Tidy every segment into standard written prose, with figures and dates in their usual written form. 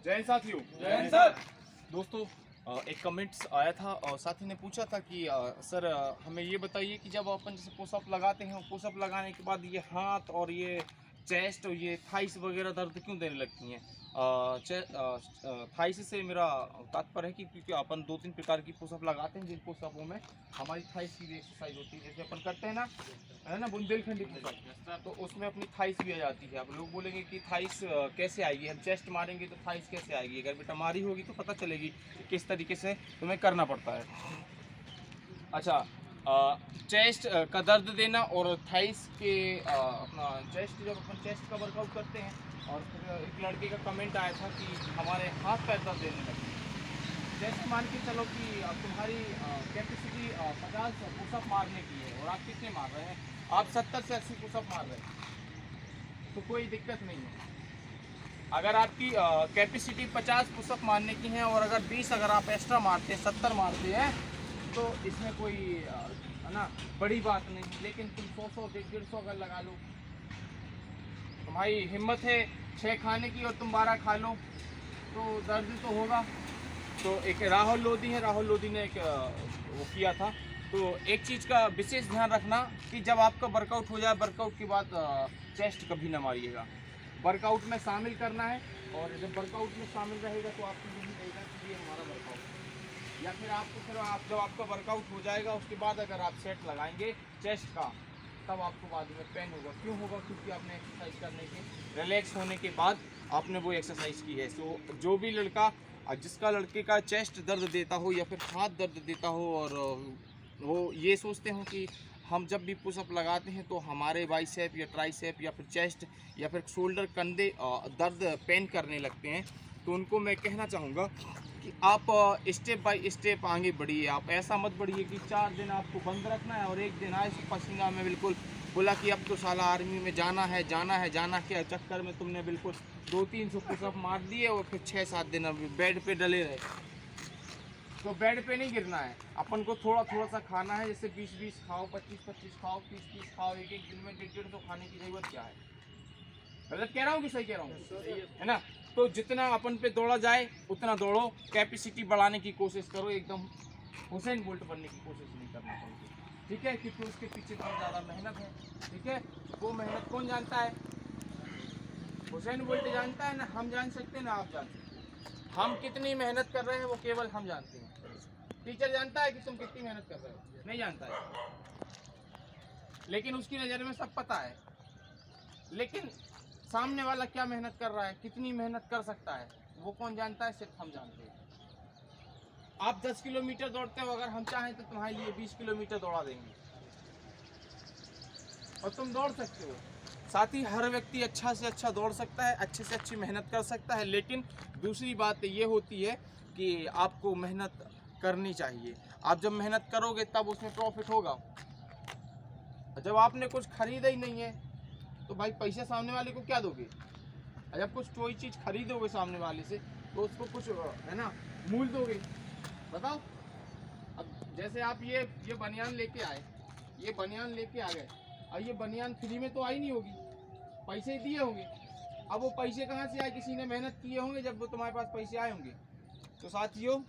जय हिंद साथियों। जय हिंद सर। दोस्तों, एक कमेंट्स आया था और साथी ने पूछा था कि सर हमें ये बताइए कि जब अपन जैसे पुशअप लगाते हैं, पुशअप लगाने के बाद ये हाथ और ये चेस्ट और ये थाइस वगैरह दर्द क्यों देने लगती हैं। थाइस से मेरा तात्पर्य है कि क्योंकि अपन 2-3 प्रकार की पुशअप लगाते हैं, जिन पुशअपों में हमारी थाइस की भी एक्सरसाइज होती है। जैसे अपन करते हैं ना, है ना, बुंदेलखंडी पुशअप, तो उसमें अपनी थाइस भी आ जाती है। आप लोग बोलेंगे कि थाइस कैसे आएगी, हम चेस्ट मारेंगे तो थाइस कैसे आएगी। अगर बेटा मारी होगी तो पता चलेगी कि किस तरीके से तुम्हें करना पड़ता है। अच्छा, चेस्ट का दर्द देना और थाइस के अपना चेस्ट, जब अपन चेस्ट का वर्कआउट करते हैं और फिर एक लड़के का कमेंट आया था कि हमारे हाथ पैर दर्द देने लगे। चेस्ट मान के चलो कि तुम्हारी कैपेसिटी 50 पुशअप मारने की है और आप कितने मार रहे हैं, आप 70 से 80 पुशअप मार रहे हैं, तो कोई दिक्कत नहीं है। अगर आपकी कैपेसिटी 50 पुशअप मारने की है और अगर 20 अगर आप एक्स्ट्रा मारते हैं, 70 मारते हैं, तो इसमें कोई है ना बड़ी बात नहीं। लेकिन तुम 100 150 अगर लगा लो, तुम्हारी हिम्मत है 6 खाने की और तुम 12 खा लो, तो दर्द तो होगा। तो एक राहुल लोधी है, राहुल लोधी ने एक वो किया था। तो एक चीज़ का विशेष ध्यान रखना कि जब आपका वर्कआउट हो जाए, वर्कआउट के बाद चेस्ट कभी ना मारिएगा। वर्कआउट में शामिल करना है और जब वर्कआउट में शामिल रहेगा तो आपको यही रहेगा कि ये हमारा वर्कआउट है। या फिर आपको फिर जब आपका वर्कआउट हो जाएगा उसके बाद अगर आप सेट लगाएंगे चेस्ट का, तब आपको बाद में पेन होगा। क्यों होगा? क्योंकि आपने एक्सरसाइज करने के रिलैक्स होने के बाद आपने वो एक्सरसाइज की है। सो जो भी लड़का जिसका लड़के का चेस्ट दर्द देता हो या फिर हाथ दर्द देता हो और वो ये सोचते हो कि हम जब भी पुशअप लगाते हैं तो हमारे बाइसेप या ट्राइसेप या फिर चेस्ट या फिर शोल्डर, कंधे दर्द पेन करने लगते हैं, तो उनको मैं कहना चाहूँगा कि आप स्टेप बाय स्टेप आगे बढ़िए। आप ऐसा मत बढ़िए कि 4 दिन आपको बंद रखना है और एक दिन आए पसीना में बिल्कुल बोला कि अब तो साला आर्मी में जाना है जाना के चक्कर में तुमने बिल्कुल 200-300 पुशअप मार दिए और फिर 6-7 दिन अब बेड पे डले रहे। तो बेड पे नहीं गिरना है, अपन को थोड़ा थोड़ा सा खाना है। जैसे 20-20 खाओ, 25-25 खाओ, 30-30 खाओ, एक दिन में 150 खाने की जरूरत क्या है? गलत कह रहा हूँ कि सही कह रहा हूँ? है ना? तो जितना अपन पे दौड़ा जाए उतना दौड़ो, कैपेसिटी बढ़ाने की कोशिश करो। एकदम हुसैन बोल्ट बनने की कोशिश नहीं करना चाहिए, ठीक है? क्योंकि उसके पीछे बहुत ज़्यादा मेहनत है, ठीक है? वो मेहनत कौन जानता है? हुसैन बोल्ट जानता है ना, हम जान सकते हैं ना आप जान सकते हैं। हम कितनी मेहनत कर रहे हैं वो केवल हम जानते हैं। टीचर जानता है कि तुम कितनी मेहनत कर रहे हो? नहीं जानता है, लेकिन उसकी नज़र में सब पता है। लेकिन सामने वाला क्या मेहनत कर रहा है, कितनी मेहनत कर सकता है, वो कौन जानता है? सिर्फ हम जानते हैं। आप 10 किलोमीटर दौड़ते हो, अगर हम चाहें तो तुम्हारे लिए 20 किलोमीटर दौड़ा देंगे और तुम दौड़ सकते हो। साथ ही हर व्यक्ति अच्छा से अच्छा दौड़ सकता है, अच्छे से अच्छी मेहनत कर सकता है, लेकिन दूसरी बात ये होती है कि आपको मेहनत करनी चाहिए। आप जब मेहनत करोगे तब उसमें प्रॉफिट होगा। जब आपने कुछ खरीदा ही नहीं है तो भाई पैसे सामने वाले को क्या दोगे? जब कुछ कोई चीज़ खरीदोगे सामने वाले से तो उसको कुछ है ना मूल दोगे। बताओ, अब जैसे आप ये बनियान लेके आए, ये बनियान लेके आ गए, और ये बनियान फ्री में तो आई नहीं होगी, पैसे दिए होंगे। अब वो पैसे कहाँ से आए? किसी ने मेहनत किए होंगे जब वो तुम्हारे पास पैसे आए होंगे। तो साथियों,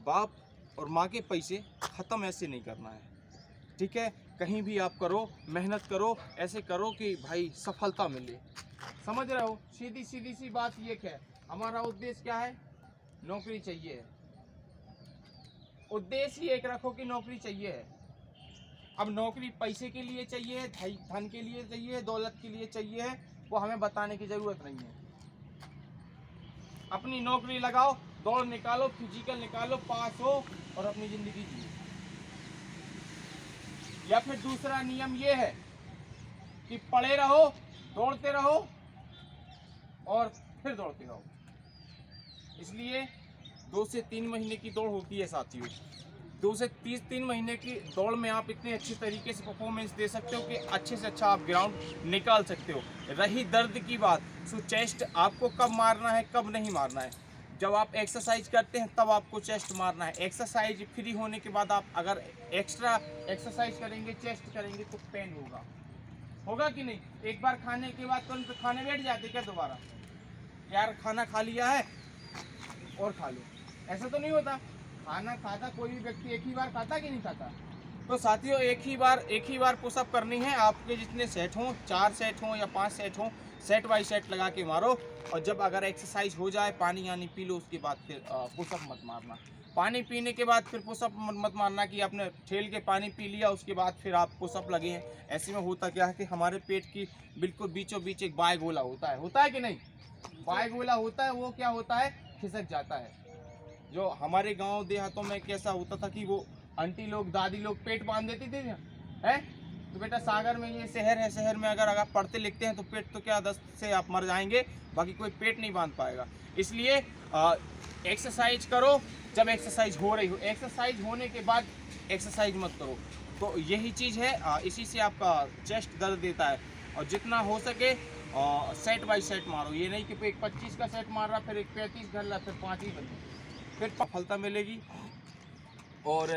बाप और माँ के पैसे ख़त्म ऐसे नहीं करना है, ठीक है? कहीं भी आप करो, मेहनत करो, ऐसे करो कि भाई सफलता मिले। समझ रहे हो? सीधी सी बात ये है, हमारा उद्देश्य क्या है? नौकरी चाहिए है। उद्देश्य ही एक रखो कि नौकरी चाहिए है। अब नौकरी पैसे के लिए चाहिए है, धन के लिए चाहिए है, दौलत के लिए चाहिए है, वो हमें बताने की ज़रूरत नहीं है। अपनी नौकरी लगाओ, दौड़ निकालो, फिजिकल निकालो, पास हो और अपनी ज़िंदगी जियो। या फिर दूसरा नियम ये है कि पढ़े रहो, दौड़ते रहो और फिर दौड़ते रहो। इसलिए 2 से 3 महीने की दौड़ होती है साथियों। 2 से 3 महीने की दौड़ में आप इतने अच्छे तरीके से परफॉर्मेंस दे सकते हो कि अच्छे से अच्छा आप ग्राउंड निकाल सकते हो। रही दर्द की बात, सो चेस्ट आपको कब मारना है, कब नहीं मारना है। जब आप एक्सरसाइज करते हैं तब आपको चेस्ट मारना है। एक्सरसाइज फ्री होने के बाद आप अगर एक्स्ट्रा एक्सरसाइज करेंगे, चेस्ट करेंगे, तो पेन होगा कि नहीं? एक बार खाने के बाद तुरंत खाने बैठ जाते क्या दोबारा? यार खाना खा लिया है और खा लो, ऐसा तो नहीं होता। खाना खाता कोई भी व्यक्ति एक ही बार खाता कि नहीं खाता। तो साथियों एक ही बार पुशअप करनी है। आपके जितने सेट हों, 4 सेट हों या 5 सेट हों, सेट बाई सेट लगा के मारो। और जब अगर एक्सरसाइज हो जाए, पानी यानी पी लो, उसके बाद फिर पुशअप मत मारना। पानी पीने के बाद फिर पुशअप मत मारना कि आपने ठेल के पानी पी लिया उसके बाद फिर आप पुशअप लगे हैं। ऐसे में होता क्या है कि हमारे पेट की बिल्कुल बीचों बीच एक बाय गोला होता है कि नहीं। बाय गोला होता है, वो क्या होता है, खिसक जाता है। जो हमारे गांव देहातों में कैसा होता था कि वो आंटी लोग, दादी लोग पेट बांध देती थी है। तो बेटा सागर में ये शहर है, शहर में अगर आप पढ़ते लिखते हैं तो पेट तो क्या, दस्त से आप मर जाएंगे, बाकी कोई पेट नहीं बांध पाएगा। इसलिए एक्सरसाइज करो जब एक्सरसाइज हो रही हो, एक्सरसाइज होने के बाद एक्सरसाइज मत करो। तो यही चीज़ है, इसी से आपका चेस्ट दर्द देता है। और जितना हो सके सेट बाई सेट मारो। ये नहीं कि एक 25 का सेट मार रहा, फिर एक 35 कर रहा, फिर 5 ही बन, फिर सफलता मिलेगी। और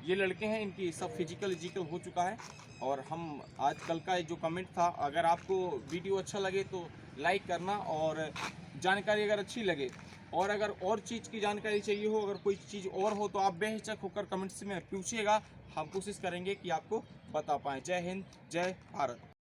ये लड़के हैं, इनकी सब फिजिकल हो चुका है। और हम आजकल का जो कमेंट था, अगर आपको वीडियो अच्छा लगे तो लाइक करना, और जानकारी अगर अच्छी लगे और अगर और चीज़ की जानकारी चाहिए हो, अगर कोई चीज़ और हो तो आप बेहिचक होकर कमेंट्स में पूछिएगा। हम कोशिश करेंगे कि आपको बता पाएँ। जय हिंद, जय भारत।